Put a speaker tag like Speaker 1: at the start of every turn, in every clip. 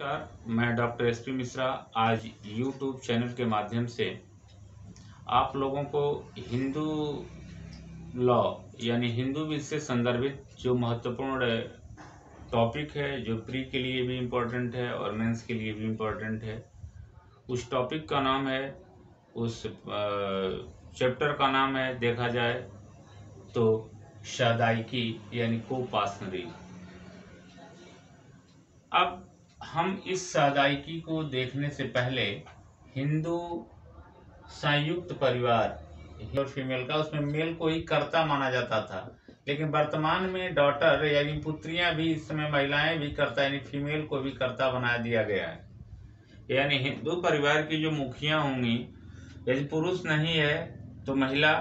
Speaker 1: नमस्कार। मैं doctor SP Mishra आज यूट्यूब चैनल के माध्यम से आप लोगों को हिंदू लॉ यानी हिंदू विधि से संदर्भित जो महत्वपूर्ण टॉपिक है, जो प्री के लिए भी इम्पोर्टेंट है और मेंस के लिए भी इम्पोर्टेंट है, उस टॉपिक का नाम है, उस चैप्टर का नाम है, देखा जाए तो शादाइकी यानी कोपासनरी। अब हम इस सादाइकी को देखने से पहले हिंदू संयुक्त परिवार और फीमेल का, उसमें मेल को ही कर्ता माना जाता था, लेकिन वर्तमान में डॉटर यानी पुत्रियां भी, इस समय महिलाएं भी कर्ता यानी फीमेल को भी कर्ता बना दिया गया है। यानी हिंदू परिवार की जो मुखिया होंगी, यदि पुरुष नहीं है तो महिला,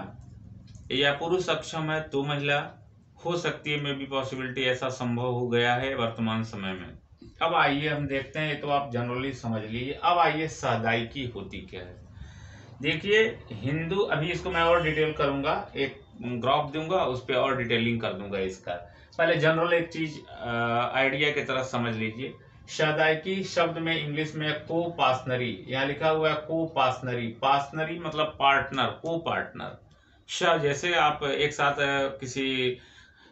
Speaker 1: या पुरुष सक्षम है तो महिला हो सकती है, में भी पॉसिबिलिटी ऐसा संभव हो गया है वर्तमान समय में। अब आइए हम देखते हैं, ये तो आप जनरली समझ लीजिए। अब आइए सादाइकी होती क्या है। देखिए हिंदू, अभी इसको मैं और डिटेल करूंगा, एक ग्राफ दूंगा, उस पर और डिटेलिंग कर दूंगा इसका। पहले जनरल एक चीज आइडिया की तरह समझ लीजिए। सादाइकी शब्द में इंग्लिश में कोपासनरी, यहाँ लिखा हुआ है कोपासनरी। पासनरी मतलब पार्टनर, को पार्टनर। जैसे आप एक साथ किसी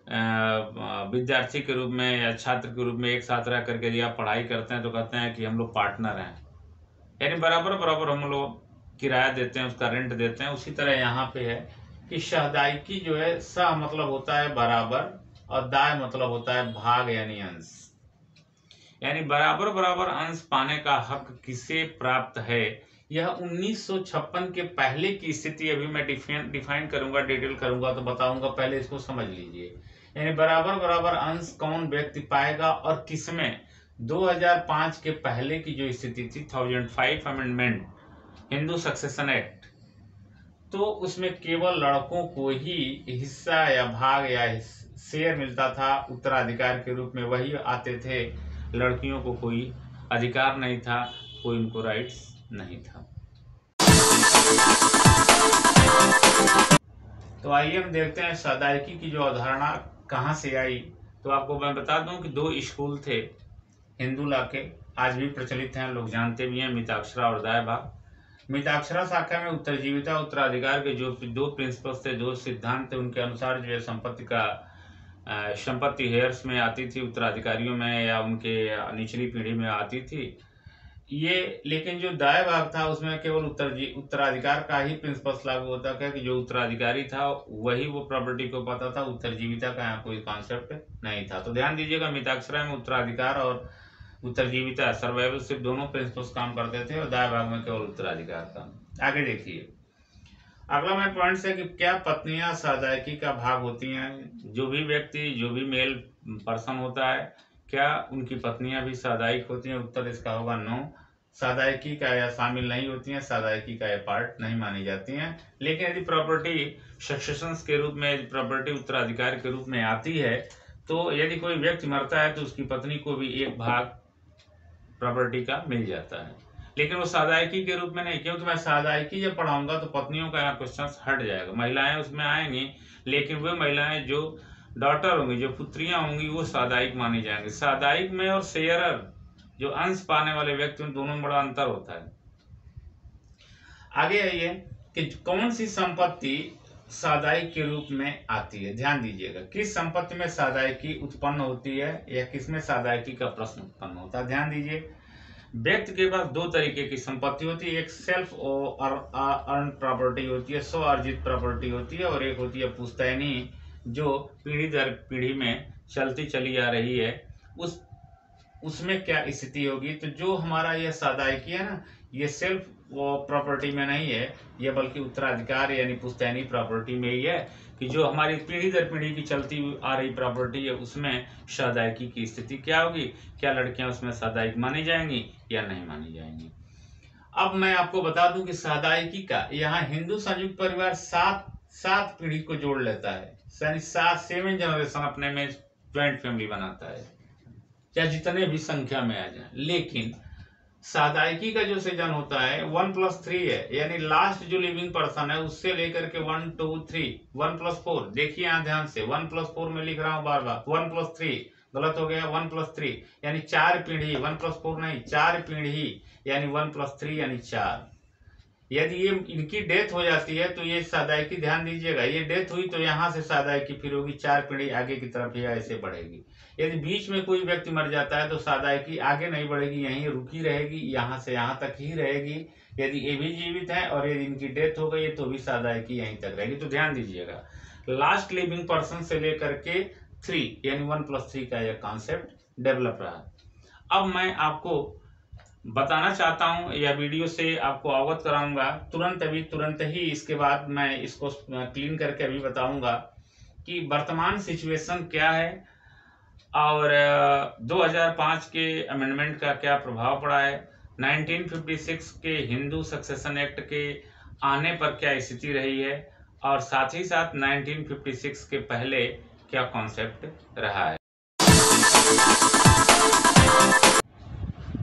Speaker 1: विद्यार्थी के रूप में या छात्र के रूप में एक साथ रह करके यदि आप पढ़ाई करते हैं तो कहते हैं कि हम लोग पार्टनर हैं, यानी बराबर बराबर हम लोग किराया देते हैं, उसका रेंट देते हैं। उसी तरह यहाँ पे है कि सादाइकी जो है, सा मतलब होता है बराबर और दाय मतलब होता है भाग यानी अंश। यानी बराबर बराबर अंश पाने का हक किसे प्राप्त है, यह 1956 के पहले की स्थिति। अभी मैं डिफाइन करूंगा, डिटेल करूंगा तो बताऊंगा, पहले इसको समझ लीजिए। यानी बराबर बराबर अंश कौन व्यक्ति पाएगा और किसमें। 2005 के पहले की जो स्थिति थी, 2005 अमेंडमेंट हिंदू सक्सेशन एक्ट, तो उसमें केवल लड़कों को ही हिस्सा या भाग या शेयर मिलता था उत्तराधिकार के रूप में, वही आते थे। लड़कियों को कोई अधिकार नहीं था, कोई उनको राइट्स नहीं था। तो आइए हम देखते हैं सादाइकी की जो अवधारणा कहाँ से आई। तो आपको मैं बता दूं कि दो स्कूल थे हिंदू लॉ के, आज भी प्रचलित हैं, लोग जानते भी हैं, मिताक्षरा और दायभाग। मिताक्षरा शाखा में उत्तरजीविता उत्तराधिकार के जो दो प्रिंसिपल्स थे, दो सिद्धांत थे, उनके अनुसार जो है संपत्ति हेयर्स में आती थी, उत्तराधिकारियों में या उनके निचली पीढ़ी में आती थी ये। लेकिन जो दायभाग था उसमें केवल उत्तराधिकार का ही प्रिंसिपल्स लागू होता था कि जो उत्तराधिकारी था वही वो प्रॉपर्टी को पाता था, उत्तरजीविता का यहाँ कोई कॉन्सेप्ट नहीं था। तो ध्यान दीजिएगा, मिताक्षरा में उत्तराधिकार और उत्तरजीविता, सर्वाइवल, सिर्फ दोनों प्रिंसिपल्स काम करते थे और दायभाग में केवल उत्तराधिकार का। आगे देखिए, अगला मैं पॉइंट है कि क्या पत्नियां सादाइकी का भाग होती हैं। जो भी व्यक्ति, जो भी मेल पर्सन होता है, क्या उनकी पत्नियां भी सादाइक होती हैं? उत्तर इसका होगा नो। सादाइकी का या शामिल नहीं होती हैं, सादाइकी का ये पार्ट नहीं मानी जाती हैं। लेकिन यदि प्रॉपर्टी सक्सेशंस के रूप में, प्रॉपर्टी उत्तराधिकार के रूप में आती है, तो यदि कोई व्यक्ति मरता है तो उसकी पत्नी को भी एक भाग प्रॉपर्टी का मिल जाता है, लेकिन वो सादाइकी के रूप में नहीं। क्योंकि मैं सादाइकी जब पढ़ाऊंगा तो पत्नियों का यहाँ क्वेश्चन हट जाएगा, महिलाएं उसमें आएंगी, लेकिन वे महिलाएं जो डॉटर होंगी, जो पुत्रियां होंगी, वो सादाइक मानी जाएंगी। सादाइक में और शेयरर, जो अंश पाने वाले व्यक्ति, उन दोनों में बड़ा अंतर होता है। आगे आइए कि कौन सी संपत्ति सादाइक के रूप में आती है। ध्यान दीजिएगा, किस संपत्ति में सादाइकी उत्पन्न होती है या किसमें सादाइकी का प्रश्न उत्पन्न होता है। ध्यान दीजिए, व्यक्ति के पास दो तरीके की संपत्ति होती है, एक सेल्फ अर्न प्रॉपर्टी होती है, स्व अर्जित प्रॉपर्टी होती है, और एक होती है पुश्तैनी, जो पीढ़ी दर पीढ़ी में चलती चली आ रही है। उसमें क्या स्थिति होगी। तो जो हमारा यह सादाइकी है ना, ये सेल्फ प्रॉपर्टी में नहीं है, यह बल्कि उत्तराधिकार यानी पुश्तैनी प्रॉपर्टी में ही है, कि जो हमारी पीढ़ी दर पीढ़ी की चलती आ रही प्रॉपर्टी है, उसमें सादाइकी की स्थिति क्या होगी। क्या लड़कियां उसमें सादाइक मानी जाएंगी या नहीं मानी जाएंगी। अब मैं आपको बता दूं कि सादाइकी का यहाँ हिंदू संयुक्त परिवार सात पीढ़ी को जोड़ लेता है, यानी 7 जनरेशन अपने में ज्वाइंट फैमिली बनाता है, या जितने भी संख्या में आ जाए। लेकिन सादाइकी का जो सृजन होता है 1+3 है, यानी लास्ट जो लिविंग पर्सन है उससे लेकर के 1 2 3 1+4। देखिए यहाँ ध्यान से, 1+4 में लिख रहा हूँ बार बार, 1+3 गलत हो गया, 1+3 यानी 4 पीढ़ी, 1+4 नहीं, 4 पीढ़ी यानी 1+3 यानी 4। यदि ये इनकी डेथ हो जाती है तो ये सादाइकी, ध्यान दीजिएगा, ये डेथ हुई तो यहाँ से सादाइकी फिर होगी, 4 पीढ़ी आगे की तरफ या ऐसे बढ़ेगी। यदि बीच में कोई व्यक्ति मर जाता है तो सादाइकी आगे नहीं बढ़ेगी, यहीं रुकी रहेगी, यहाँ से यहाँ तक ही रहेगी। यदि ये भी जीवित है और यदि इनकी डेथ हो गई है तो भी सादाइकी यहीं तक रहेगी। तो ध्यान दीजिएगा, लास्ट लिविंग पर्सन से लेकर के 3 यानी 1+3 का यह कॉन्सेप्ट डेवलप रहा। अब मैं आपको बताना चाहता हूं या वीडियो से आपको अवगत कराऊंगा, तुरंत ही इसके बाद मैं इसको क्लीन करके अभी बताऊंगा कि वर्तमान सिचुएशन क्या है और 2005 के अमेंडमेंट का क्या प्रभाव पड़ा है, 1956 के हिंदू सक्सेशन एक्ट के आने पर क्या स्थिति रही है, और साथ ही साथ 1956 के पहले क्या कॉन्सेप्ट रहा है।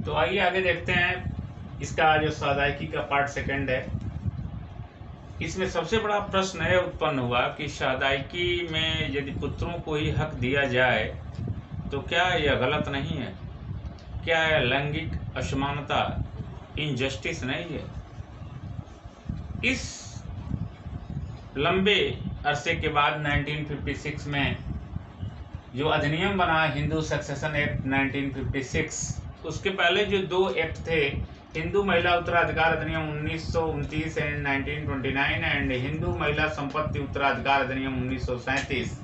Speaker 1: तो आइए आगे देखते हैं इसका जो सादाइकी का पार्ट सेकंड है। इसमें सबसे बड़ा प्रश्न है उत्पन्न हुआ कि सादाइकी में यदि पुत्रों को ही हक दिया जाए तो क्या यह गलत नहीं है? क्या यह लैंगिक असमानता, इनजस्टिस नहीं है? इस लंबे अरसे के बाद 1956 में जो अधिनियम बना, हिंदू सक्सेशन एक्ट 1956, उसके पहले जो 2 एक्ट थे, हिंदू महिला उत्तराधिकार अधिनियम 1929 एंड 1929 एंड हिंदू महिला संपत्ति उत्तराधिकार अधिनियम 1937,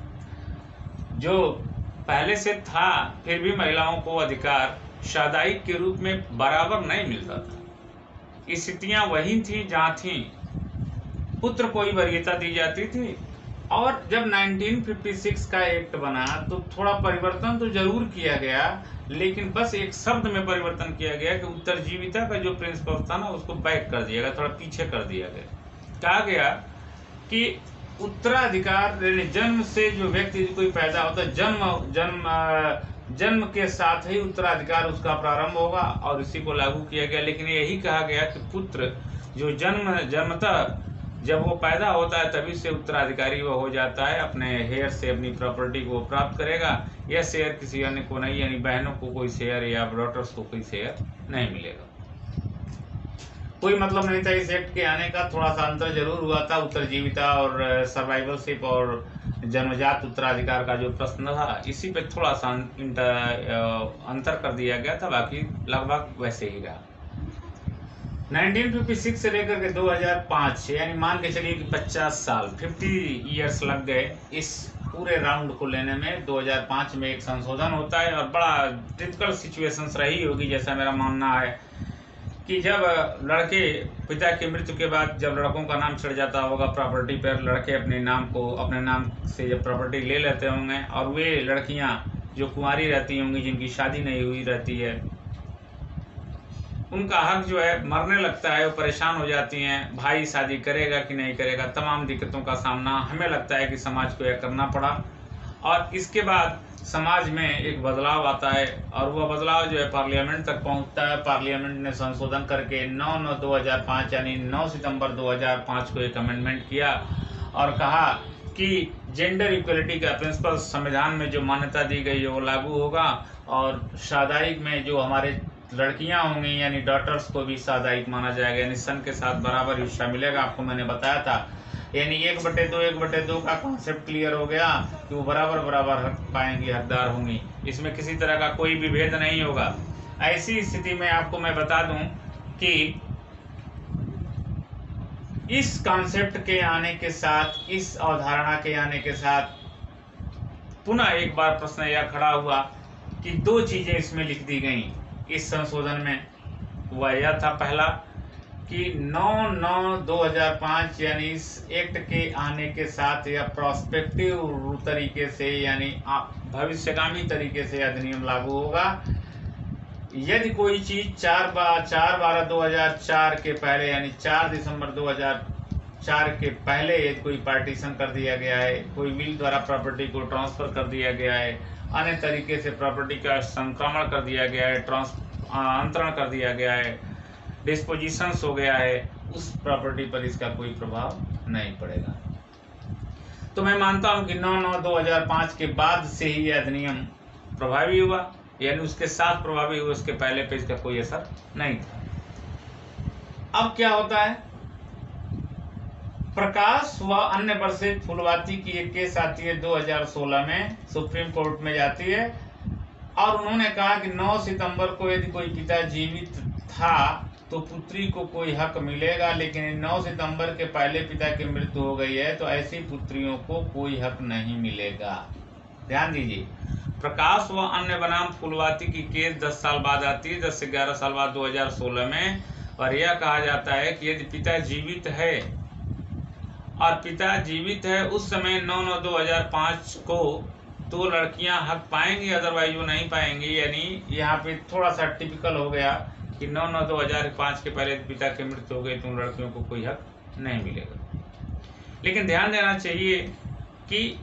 Speaker 1: जो पहले से था, फिर भी महिलाओं को अधिकार सादाइक के रूप में बराबर नहीं मिलता था। स्थितियां वही थी जहां थी, पुत्र को ही वरीयता दी जाती थी। और जब 1956 का एक्ट बना तो थोड़ा परिवर्तन तो जरूर किया गया, लेकिन बस एक शब्द में परिवर्तन किया गया कि उत्तरजीविता का जो प्रिंसिपल था ना, उसको बैक कर दिया गया, थोड़ा पीछे कर दिया गया। कहा गया कि उत्तराधिकार जन्म से जो व्यक्ति कोई पैदा होता है, जन्म के साथ ही उत्तराधिकार उसका प्रारंभ होगा, और इसी को लागू किया गया। लेकिन यही कहा गया कि पुत्र जो जन्मतः जब वो पैदा होता है तभी से उत्तराधिकारी वो हो जाता है, अपने हेयर से अपनी प्रॉपर्टी को प्राप्त करेगा। यह शेयर किसी अन्य को नहीं, यानी बहनों को कोई शेयर या डॉटर्स को कोई शेयर नहीं मिलेगा। कोई मतलब नहीं था इस एक्ट के आने का, थोड़ा सा अंतर जरूर हुआ था, उत्तरजीविता और सर्वाइवलशिप और जन्मजात उत्तराधिकार का जो प्रश्न था, इसी पे थोड़ा सा अंतर कर दिया गया था, बाकी लगभग वैसे ही रहा। 1956 से लेकर के 2005 यानी मान के चलिए कि 50 साल 50 ईयर्स लग गए इस पूरे राउंड को लेने में। 2005 में एक संशोधन होता है, और बड़ा टिपिकल सिचुएशंस रही होगी, जैसा मेरा मानना है कि जब लड़के पिता की मृत्यु के बाद जब लड़कों का नाम चढ़ जाता होगा प्रॉपर्टी पर, लड़के अपने नाम से जब प्रॉपर्टी ले लेते होंगे, और वे लड़कियां जो कुंवारी रहती होंगी, जिनकी शादी नहीं हुई रहती है, उनका हक जो है मरने लगता है, वो परेशान हो जाती हैं, भाई शादी करेगा कि नहीं करेगा। तमाम दिक्कतों का सामना हमें लगता है कि समाज को यह करना पड़ा, और इसके बाद समाज में एक बदलाव आता है, और वह बदलाव जो है पार्लियामेंट तक पहुंचता है। पार्लियामेंट ने संशोधन करके 9/9/2005 यानी 9 सितंबर 2005 को एक अमेंडमेंट किया और कहा कि जेंडर इक्वलिटी का प्रिंसिपल संविधान में जो मान्यता दी गई है वो लागू होगा, और सादाइक में जो हमारे लड़कियां होंगी यानी डॉटर्स को भी सादाइक माना जाएगा, यानी सन के साथ बराबर हिस्सा मिलेगा। आपको मैंने बताया था, यानी 1/2 का कॉन्सेप्ट क्लियर हो गया कि वो बराबर हक पाएंगी, हकदार होंगी, इसमें किसी तरह का कोई भी भेद नहीं होगा। ऐसी स्थिति में आपको मैं बता दूं कि इस कॉन्सेप्ट के आने के साथ, इस अवधारणा के आने के साथ पुनः एक बार प्रश्न यह खड़ा हुआ कि 2 चीजें इसमें लिख दी गई इस संशोधन में। वह यह था, पहला कि 9/9/2005 यानी इस एक्ट के आने के साथ या प्रोस्पेक्टिव तरीके से यानी भविष्यगामी तरीके से अधिनियम लागू होगा यदि कोई चीज 4/12/2004 के पहले यानी 4 दिसंबर 2004 के पहले यदि कोई पार्टीशन कर दिया गया है, कोई विल द्वारा प्रॉपर्टी को ट्रांसफर कर दिया गया है, अन्य तरीके से प्रॉपर्टी का संक्रमण कर दिया गया है, अंतरण कर दिया गया है, डिस्पोजिशंस हो गया है, उस प्रॉपर्टी पर इसका कोई प्रभाव नहीं पड़ेगा। तो मैं मानता हूं कि 9/9/2005 के बाद से ही यह अधिनियम प्रभावी हुआ, यानी उसके साथ प्रभावी हुआ, उसके पहले पे इसका कोई असर नहीं था। अब क्या होता है, प्रकाश व अन्य वर्षित फुलवाती की एक केस आती है 2016 में, सुप्रीम कोर्ट में जाती है और उन्होंने कहा कि 9 सितंबर को यदि कोई पिता जीवित था तो पुत्री को कोई हक मिलेगा, लेकिन 9 सितंबर के पहले पिता की मृत्यु हो गई है तो ऐसी पुत्रियों को कोई हक नहीं मिलेगा। ध्यान दीजिए, प्रकाश व अन्य बनाम फुलवाती की केस 10 साल बाद आती है, 10 से 11 साल बाद 2016 में, और यह कहा जाता है कि यदि पिता जीवित है और पिता जीवित है उस समय 9/9/2005 को, तो लड़कियां हक पाएंगी, अदरवाइज वो नहीं पाएंगी। यानी यहाँ पे थोड़ा सा टिपिकल हो गया कि 9/9/2005 के पहले पिता की मृत्यु हो गई तो उन लड़कियों को कोई हक नहीं मिलेगा। लेकिन ध्यान देना चाहिए कि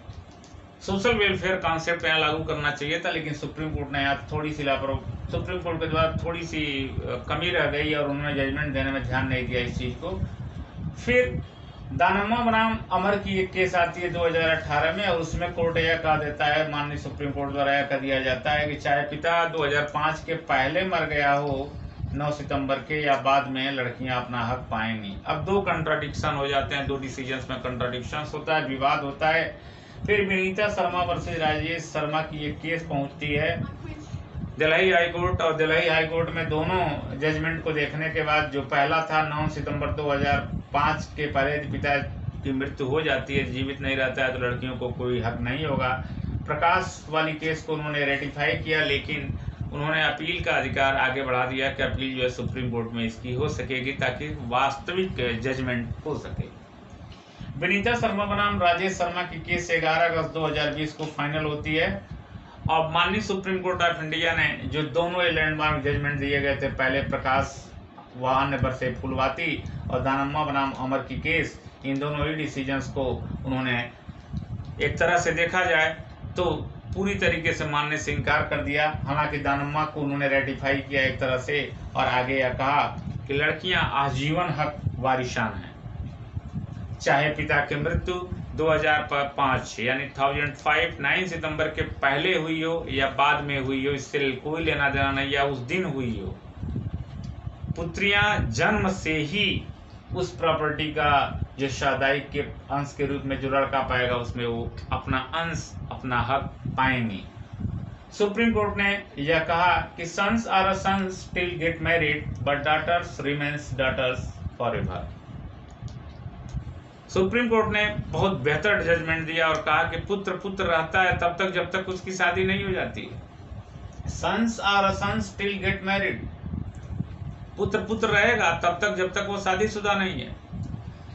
Speaker 1: सोशल वेलफेयर कॉन्सेप्ट यहाँ लागू करना चाहिए था, लेकिन सुप्रीम कोर्ट ने यहाँ थोड़ी सी लापरवाही, सुप्रीम कोर्ट के द्वारा थोड़ी सी कमी रह गई और उन्होंने जजमेंट देने में ध्यान नहीं दिया इस चीज़ को। फिर दानम्मा बनाम अमर की एक केस आती है 2018 में, और उसमें कोर्ट यह कहा देता है, माननीय सुप्रीम कोर्ट द्वारा यह कह दिया जाता है कि चाहे पिता 2005 के पहले मर गया हो 9 सितंबर के या बाद में, लड़कियां अपना हक पाएंगी। अब दो कंट्राडिक्शन हो जाते हैं, दो डिसीजंस में कंट्राडिक्शन होता है, विवाद होता है। फिर विनीता शर्मा वर्सेस राजेश शर्मा की एक केस पहुंचती है दिल्ली हाई कोर्ट, और दिल्ली हाई कोर्ट में दोनों जजमेंट को देखने के बाद, जो पहला था 9 सितंबर 2005 के पहले पिता की मृत्यु हो जाती है, जीवित नहीं रहता है, तो लड़कियों को कोई हक नहीं होगा। प्रकाश वाली केस को उन्होंने रेटिफाई किया, लेकिन उन्होंने अपील का अधिकार आगे बढ़ा दिया कि अपील जो है सुप्रीम कोर्ट में इसकी हो सकेगी ताकि वास्तविक जजमेंट हो सके। विनीता शर्मा बनाम राजेश शर्मा की केस 11 अगस्त 2020 को फाइनल होती है, और माननीय सुप्रीम कोर्ट ऑफ इंडिया ने जो दोनों लैंडमार्क जजमेंट दिए गए थे, पहले प्रकाश व अन्य वर्षित फुलवाती और दानम्मा बनाम अमर की केस, इन दोनों ही डिसीजंस को उन्होंने एक तरह से देखा जाए तो पूरी तरीके से मानने से इनकार कर दिया। हालांकि दानम्मा को उन्होंने रेटिफाई किया एक तरह से, और आगे यह कहा कि लड़कियां आजीवन हक वारिशान हैं, चाहे पिता की मृत्यु 2005 यानी 1005 9 सितंबर के पहले हुई हो या बाद में हुई हो, इससे कोई लेना देना नहीं, या उस दिन हुई हो। पुत्रियां जन्म से ही उस प्रॉपर्टी का जो शादाइक के अंश के रूप में जो लड़का पाएगा उसमें वो अपना अंश, अपना हक पाएंगी। सुप्रीम कोर्ट ने यह कहा कि sons are sons till get married but daughters remains daughters forever. Supreme court ने बहुत बेहतर जजमेंट दिया और कहा कि पुत्र पुत्र रहता है तब तक जब तक उसकी शादी नहीं हो जाती है। Sons are sons till get married, पुत्र पुत्र रहेगा तब तक जब तक वो शादीशुदा नहीं है,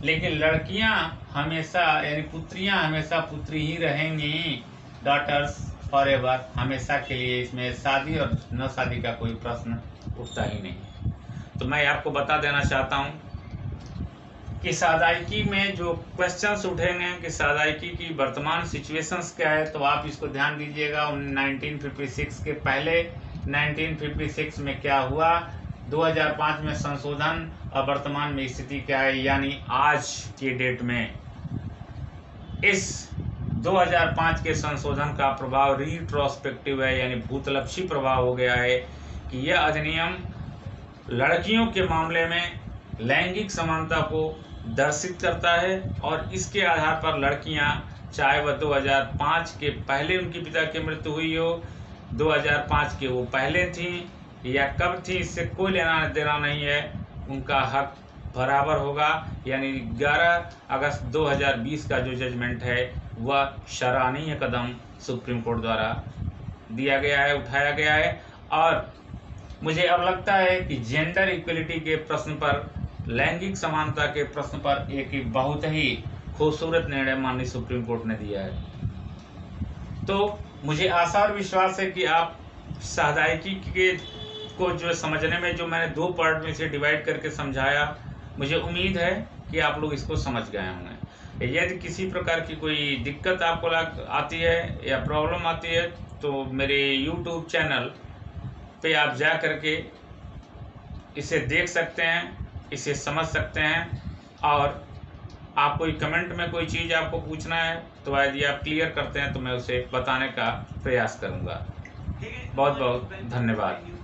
Speaker 1: लेकिन लड़कियां हमेशा, यानी पुत्रियां हमेशा पुत्री ही रहेंगी, डॉटर्स फॉरएवर, हमेशा के लिए। इसमें शादी और न शादी का कोई प्रश्न उठता ही नहीं। तो मैं आपको बता देना चाहता हूं कि सादाइकी में जो क्वेश्चंस उठेंगे कि सादाइकी की वर्तमान सिचुएशंस क्या है, तो आप इसको ध्यान दीजिएगा। 1956 के पहले 1956 में क्या हुआ, 2005 में संशोधन और वर्तमान में स्थिति क्या है, यानी आज की डेट में इस 2005 के संशोधन का प्रभाव रिट्रोस्पेक्टिव है, यानी भूतलक्षी प्रभाव हो गया है कि यह अधिनियम लड़कियों के मामले में लैंगिक समानता को दर्शित करता है, और इसके आधार पर लड़कियां, चाहे वह 2005 के पहले उनकी पिता की मृत्यु हुई हो, 2005 के वो पहले थी या कब थी, इससे कोई लेना देना नहीं है, उनका हक बराबर होगा। यानी 11 अगस्त 2020 का जो जजमेंट है वह सराहनीय कदम सुप्रीम कोर्ट द्वारा दिया गया है, उठाया गया है। और मुझे अब लगता है कि जेंडर इक्वलिटी के प्रश्न पर, लैंगिक समानता के प्रश्न पर एक बहुत ही खूबसूरत निर्णय माननीय सुप्रीम कोर्ट ने दिया है। तो मुझे आशा और विश्वास है कि आप सादाइकी के को जो समझने में, जो मैंने 2 पार्ट में से डिवाइड करके समझाया, मुझे उम्मीद है कि आप लोग इसको समझ गए होंगे। यदि किसी प्रकार की कोई दिक्कत आपको आती है या प्रॉब्लम आती है तो मेरे YouTube चैनल पे आप जा करके इसे देख सकते हैं, इसे समझ सकते हैं, और आप कोई कमेंट में कोई चीज़ आपको पूछना है तो यदि आप क्लियर करते हैं तो मैं उसे बताने का प्रयास करूंगा। बहुत बहुत धन्यवाद।